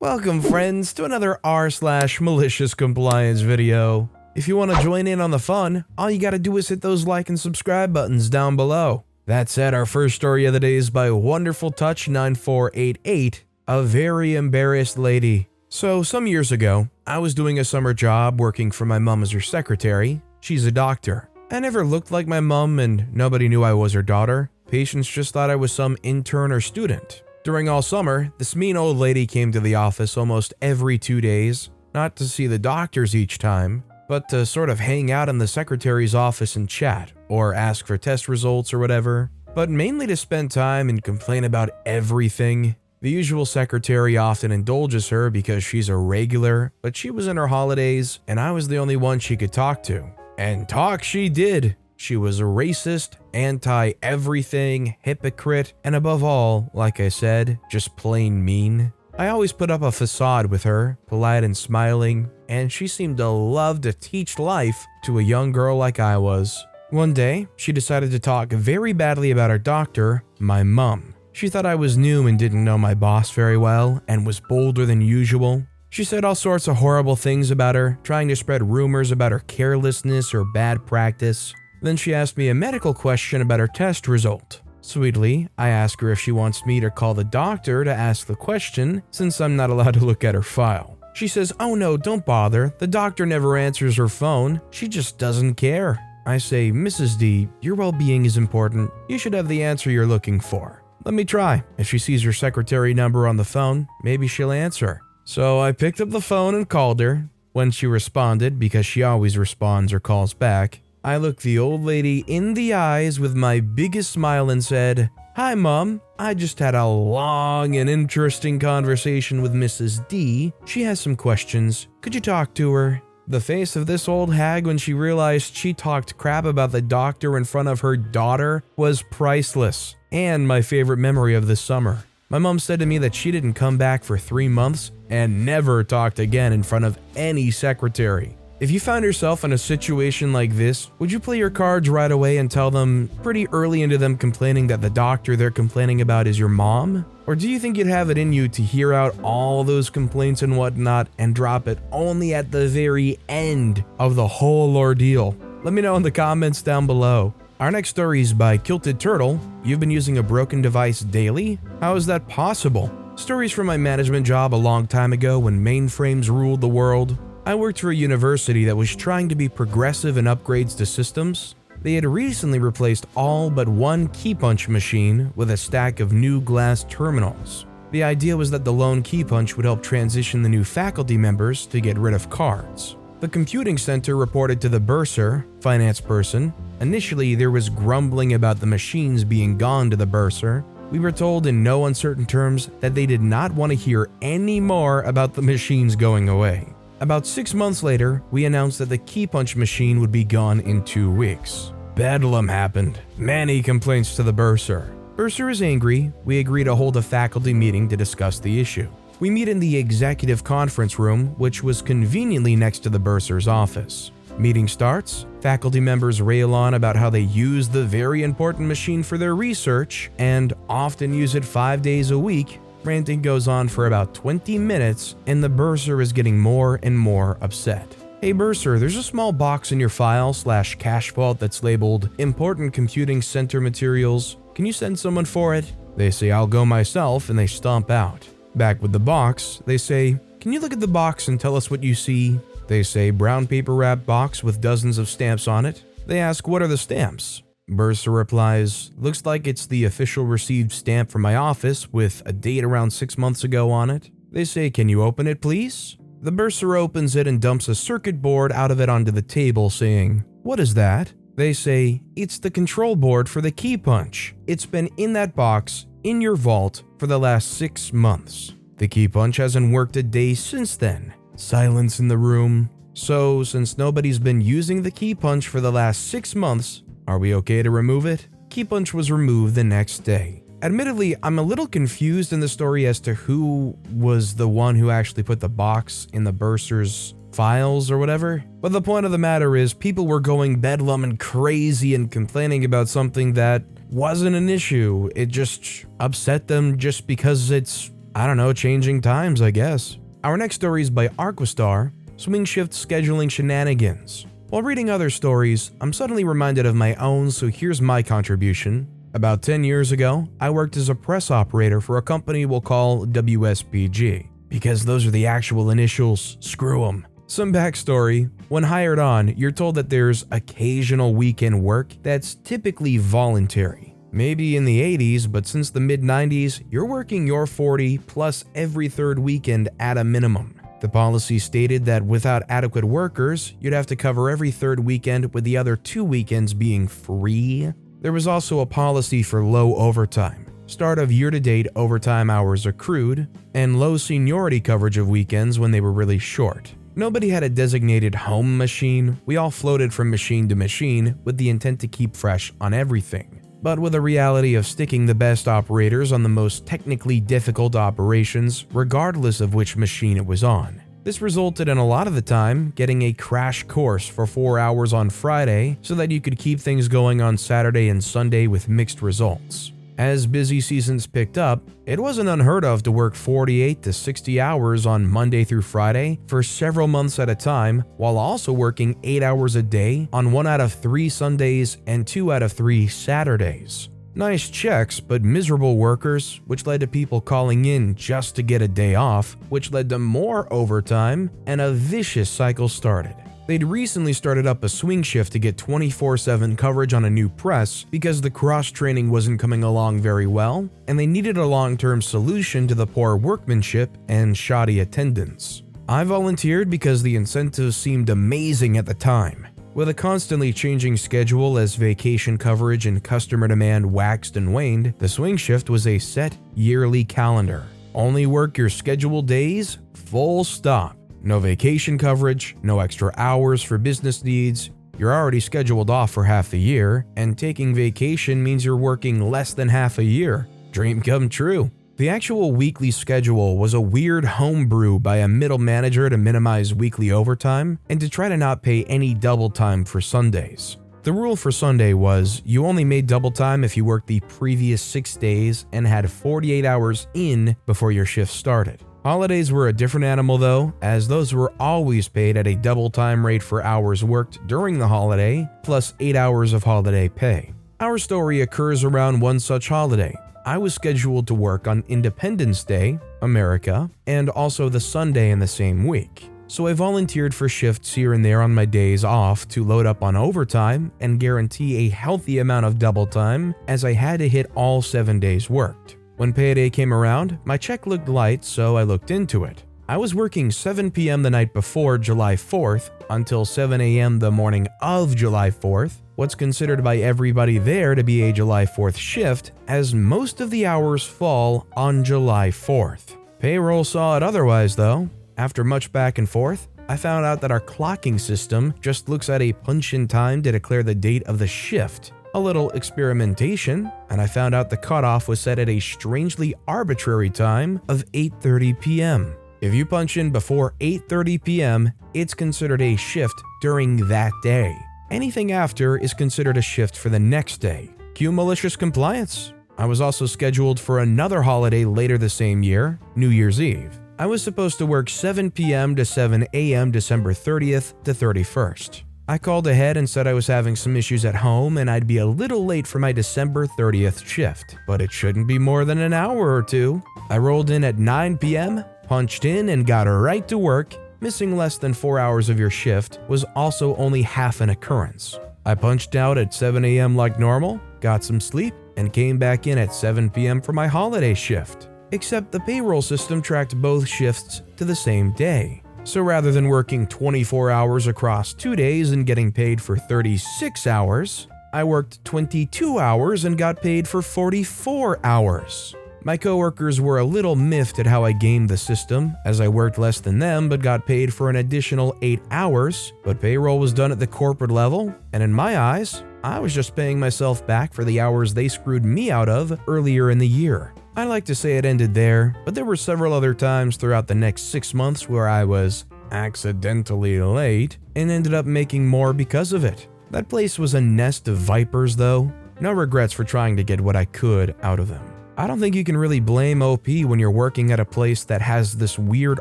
Welcome friends to another r/MaliciousCompliance video. If you want to join in on the fun, all you gotta do is hit those like and subscribe buttons down below. That said, our first story of the day is by Wonderful Touch 9488, a very embarrassed lady. So some years ago, I was doing a summer job working for my mom as her secretary. She's a doctor. I never looked like my mom and nobody knew I was her daughter. Patients just thought I was some intern or student. During all summer, this mean old lady came to the office almost every 2 days, not to see the doctors each time, but to sort of hang out in the secretary's office and chat, or ask for test results or whatever, but mainly to spend time and complain about everything. The usual secretary often indulges her because she's a regular, but she was in her holidays and I was the only one she could talk to. And talk she did. She was a racist, anti-everything, hypocrite, and above all, like I said, just plain mean. I always put up a facade with her, polite and smiling, and she seemed to love to teach life to a young girl like I was. One day, she decided to talk very badly about her doctor, my mom. She thought I was new and didn't know my boss very well, and was bolder than usual. She said all sorts of horrible things about her, trying to spread rumors about her carelessness or bad practice. Then she asked me a medical question about her test result. Sweetly, I asked her if she wants me to call the doctor to ask the question, since I'm not allowed to look at her file. She says, "Oh no, don't bother. The doctor never answers her phone. She just doesn't care." I say, "Mrs. D, your well-being is important. You should have the answer you're looking for. Let me try. If she sees your secretary number on the phone, maybe she'll answer." So I picked up the phone and called her. When she responded, because she always responds or calls back, I looked the old lady in the eyes with my biggest smile and said, "Hi Mom, I just had a long and interesting conversation with Mrs. D. She has some questions. Could you talk to her?" The face of this old hag when she realized she talked crap about the doctor in front of her daughter was priceless, and my favorite memory of this summer. My mom said to me that she didn't come back for 3 months and never talked again in front of any secretary. If you found yourself in a situation like this, would you play your cards right away and tell them pretty early into them complaining that the doctor they're complaining about is your mom? Or do you think you'd have it in you to hear out all those complaints and whatnot and drop it only at the very end of the whole ordeal? Let me know in the comments down below. Our next story is by Kilted Turtle. You've been using a broken device daily? How is that possible? Stories from my management job a long time ago when mainframes ruled the world. I worked for a university that was trying to be progressive in upgrades to systems. They had recently replaced all but one key punch machine with a stack of new glass terminals. The idea was that the lone key punch would help transition the new faculty members to get rid of cards. The computing center reported to the bursar, finance person. Initially, there was grumbling about the machines being gone to the bursar. We were told in no uncertain terms that they did not want to hear any more about the machines going away. About 6 months later, we announced that the key punch machine would be gone in 2 weeks. Bedlam happened. Many complaints to the bursar. Bursar is angry. We agree to hold a faculty meeting to discuss the issue. We meet in the executive conference room, which was conveniently next to the bursar's office. Meeting starts. Faculty members rail on about how they use the very important machine for their research and often use it 5 days a week. Ranting goes on for about 20 minutes and the bursar is getting more and more upset. "Hey bursar, there's a small box in your file/cache vault that's labeled Important Computing Center Materials. Can you send someone for it?" They say, "I'll go myself," and they stomp out. Back with the box, they say, "Can you look at the box and tell us what you see?" They say, "Brown paper wrapped box with dozens of stamps on it." They ask, "What are the stamps?" Bursar replies, "Looks like it's the official received stamp from my office with a date around 6 months ago on it." They say, "Can you open it please?" The bursar opens it and dumps a circuit board out of it onto the table saying, "What is that?" They say, "It's the control board for the key punch. It's been in that box, in your vault, for the last 6 months. The key punch hasn't worked a day since then." Silence in the room. "So, since nobody's been using the key punch for the last 6 months, are we okay to remove it?" Key punch was removed the next day. Admittedly, I'm a little confused in the story as to who was the one who actually put the box in the bursar's files or whatever. But the point of the matter is people were going bedlam and crazy and complaining about something that wasn't an issue. It just upset them just because it's I don't know, changing times, I guess. Our next story is by Arquistar, Swing Shift Scheduling Shenanigans. While reading other stories, I'm suddenly reminded of my own, so here's my contribution. About 10 years ago, I worked as a press operator for a company we'll call WSPG, because those are the actual initials, screw them. Some backstory: when hired on, you're told that there's occasional weekend work that's typically voluntary. Maybe in the 80s, but since the mid-90s, you're working your 40 plus every third weekend at a minimum. The policy stated that without adequate workers, you'd have to cover every third weekend, with the other 2 weekends being free. There was also a policy for low overtime, start of year-to-date overtime hours accrued, and low seniority coverage of weekends when they were really short. Nobody had a designated home machine. We all floated from machine to machine with the intent to keep fresh on everything, but with a reality of sticking the best operators on the most technically difficult operations, regardless of which machine it was on. This resulted in a lot of the time getting a crash course for 4 hours on Friday so that you could keep things going on Saturday and Sunday with mixed results. As busy seasons picked up, it wasn't unheard of to work 48 to 60 hours on Monday through Friday for several months at a time, while also working 8 hours a day on 1 out of 3 Sundays and 2 out of 3 Saturdays. Nice checks, but miserable workers, which led to people calling in just to get a day off, which led to more overtime, and a vicious cycle started. They'd recently started up a swing shift to get 24/7 coverage on a new press because the cross-training wasn't coming along very well, and they needed a long-term solution to the poor workmanship and shoddy attendance. I volunteered because the incentives seemed amazing at the time. With a constantly changing schedule as vacation coverage and customer demand waxed and waned, the swing shift was a set yearly calendar. Only work your scheduled days, full stop. No vacation coverage, no extra hours for business needs. You're already scheduled off for half the year, and taking vacation means you're working less than half a year. Dream come true. The actual weekly schedule was a weird homebrew by a middle manager to minimize weekly overtime and to try to not pay any double time for Sundays. The rule for Sunday was you only made double time if you worked the previous 6 days and had 48 hours in before your shift started. Holidays were a different animal though, as those were always paid at a double time rate for hours worked during the holiday, plus 8 hours of holiday pay. Our story occurs around one such holiday. I was scheduled to work on Independence Day, America, and also the Sunday in the same week. So I volunteered for shifts here and there on my days off to load up on overtime and guarantee a healthy amount of double time, as I had to hit all 7 days worked. When payday came around, my check looked light, so I looked into it. I was working 7 p.m. the night before July 4th until 7 a.m. the morning of July 4th, what's considered by everybody there to be a July 4th shift, as most of the hours fall on July 4th. Payroll saw it otherwise though. After much back and forth, I found out that our clocking system just looks at a punch-in time to declare the date of the shift. A little experimentation, and I found out the cutoff was set at a strangely arbitrary time of 8:30 p.m. If you punch in before 8:30 p.m., it's considered a shift during that day. Anything after is considered a shift for the next day. Cue malicious compliance. I was also scheduled for another holiday later the same year, New Year's Eve. I was supposed to work 7 p.m. to 7 a.m. December 30th to 31st. I called ahead and said I was having some issues at home and I'd be a little late for my December 30th shift, but it shouldn't be more than an hour or two. I rolled in at 9 p.m., punched in, and got right to work. Missing less than 4 hours of your shift was also only half an occurrence. I punched out at 7 a.m. like normal, got some sleep, and came back in at 7 p.m. for my holiday shift. Except the payroll system tracked both shifts to the same day. So rather than working 24 hours across 2 days and getting paid for 36 hours, I worked 22 hours and got paid for 44 hours. My coworkers were a little miffed at how I gamed the system, as I worked less than them but got paid for an additional 8 hours, but payroll was done at the corporate level, and in my eyes, I was just paying myself back for the hours they screwed me out of earlier in the year. I like to say it ended there, but there were several other times throughout the next 6 months where I was accidentally late and ended up making more because of it. That place was a nest of vipers though. No regrets for trying to get what I could out of them. I don't think you can really blame OP when you're working at a place that has this weird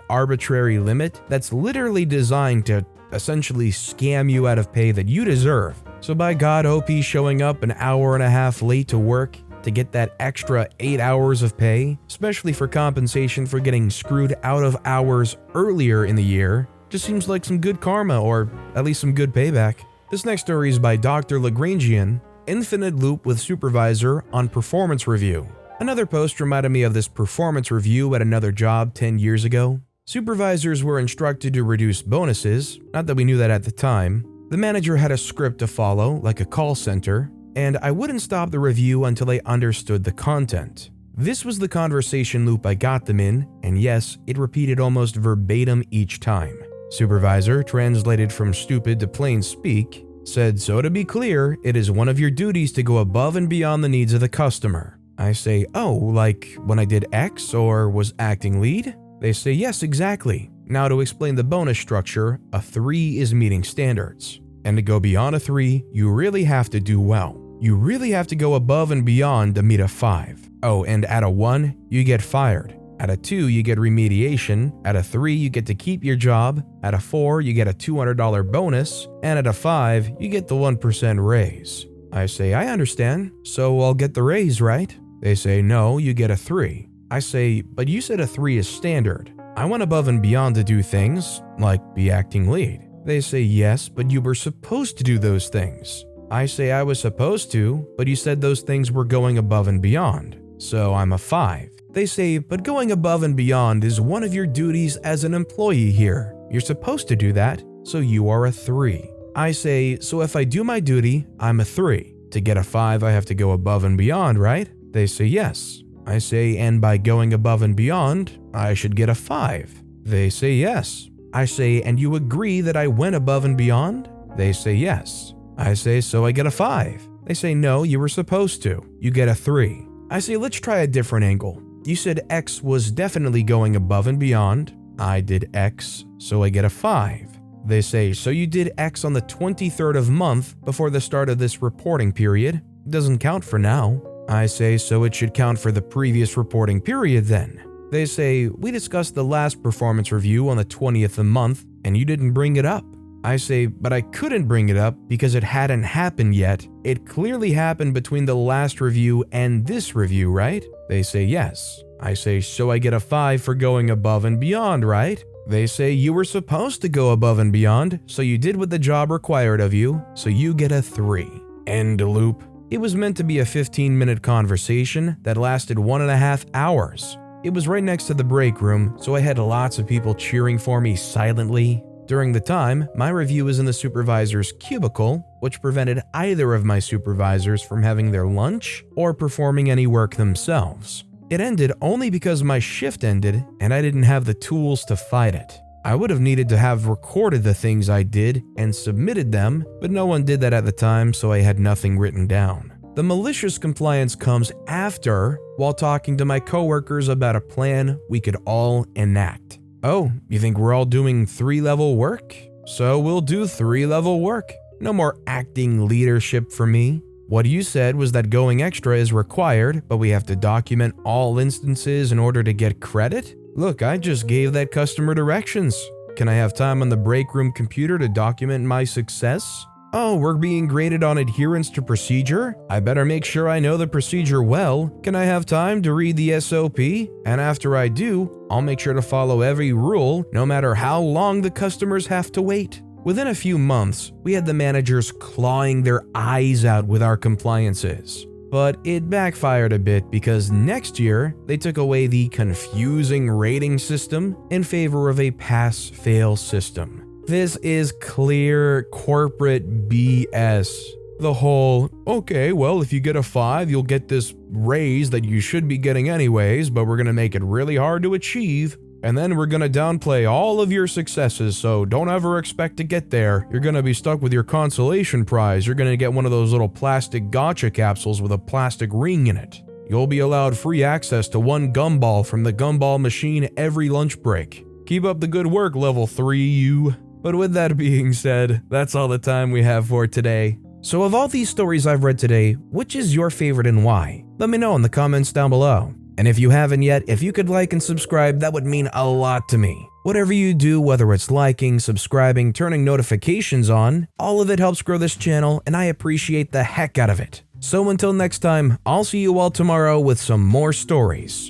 arbitrary limit that's literally designed to essentially scam you out of pay that you deserve. So by God, OP showing up an hour and a half late to work to get that extra 8 hours of pay, especially for compensation for getting screwed out of hours earlier in the year, just seems like some good karma, or at least some good payback. This next story is by Dr. Lagrangian, Infinite Loop with Supervisor on Performance Review. Another post reminded me of this performance review at another job 10 years ago. Supervisors were instructed to reduce bonuses, not that we knew that at the time. The manager had a script to follow, like a call center, and I wouldn't stop the review until I understood the content. This was the conversation loop I got them in, and yes, it repeated almost verbatim each time. Supervisor, translated from stupid to plain speak, said, "So to be clear, it is one of your duties to go above and beyond the needs of the customer." I say, "Oh, like when I did X or was acting lead?" They say, "Yes, exactly. Now to explain the bonus structure, a 3 is meeting standards. And to go beyond a 3, you really have to do well. You really have to go above and beyond to meet a 5. Oh, and at a 1, you get fired. At a 2, you get remediation. At a 3, you get to keep your job. At a 4, you get a $200 bonus. And at a 5, you get the 1% raise." I say, "I understand. So I'll get the raise, right?" They say, "No, you get a 3. I say, "But you said a 3 is standard. I went above and beyond to do things, like be acting lead." They say, "Yes, but you were supposed to do those things." I say, "I was supposed to, but you said those things were going above and beyond. So I'm a 5. They say, "But going above and beyond is one of your duties as an employee here. You're supposed to do that, so you are a 3. I say, "So if I do my duty, I'm a 3. To get a 5, I have to go above and beyond, right?" They say, "Yes." I say, "And by going above and beyond, I should get a 5. They say, "Yes." I say, "And you agree that I went above and beyond?" They say, "Yes." I say, "So I get a 5. They say, "No, you were supposed to. You get a 3. I say, "Let's try a different angle. You said X was definitely going above and beyond. I did X, so I get a 5. They say, "So you did X on the 23rd of month before the start of this reporting period. Doesn't count for now." I say, "So it should count for the previous reporting period then." They say, "We discussed the last performance review on the 20th of the month, and you didn't bring it up." I say, "But I couldn't bring it up because it hadn't happened yet. It clearly happened between the last review and this review, right?" They say, "Yes." I say, "So I get a 5 for going above and beyond, right?" They say, "You were supposed to go above and beyond, so you did what the job required of you, so you get a 3. End loop. It was meant to be a 15-minute conversation that lasted 1.5 hours. It was right next to the break room, so I had lots of people cheering for me silently. During the time, my review was in the supervisor's cubicle, which prevented either of my supervisors from having their lunch or performing any work themselves. It ended only because my shift ended and I didn't have the tools to fight it. I would have needed to have recorded the things I did and submitted them, but no one did that at the time, so I had nothing written down. The malicious compliance comes after, while talking to my coworkers about a plan we could all enact. "Oh, you think we're all doing 3-level work? So we'll do 3-level work. No more acting leadership for me. What you said was that going extra is required, but we have to document all instances in order to get credit? Look, I just gave that customer directions. Can I have time on the break room computer to document my success? Oh, we're being graded on adherence to procedure? I better make sure I know the procedure well. Can I have time to read the SOP? And after I do, I'll make sure to follow every rule, no matter how long the customers have to wait." Within a few months, we had the managers clawing their eyes out with our compliances. But it backfired a bit because next year, they took away the confusing rating system in favor of a pass-fail system. This is clear corporate BS. The whole, "Okay, well, if you get a 5, you'll get this raise that you should be getting anyways, but we're gonna make it really hard to achieve. And then we're gonna downplay all of your successes, so don't ever expect to get there. You're gonna be stuck with your consolation prize. You're gonna get one of those little plastic gotcha capsules with a plastic ring in it. You'll be allowed free access to 1 gumball from the gumball machine every lunch break. Keep up the good work, level 3, you." But with that being said, that's all the time we have for today. So of all these stories I've read today, which is your favorite and why? Let me know in the comments down below. And if you haven't yet, if you could like and subscribe, that would mean a lot to me. Whatever you do, whether it's liking, subscribing, turning notifications on, all of it helps grow this channel and I appreciate the heck out of it. So until next time, I'll see you all tomorrow with some more stories.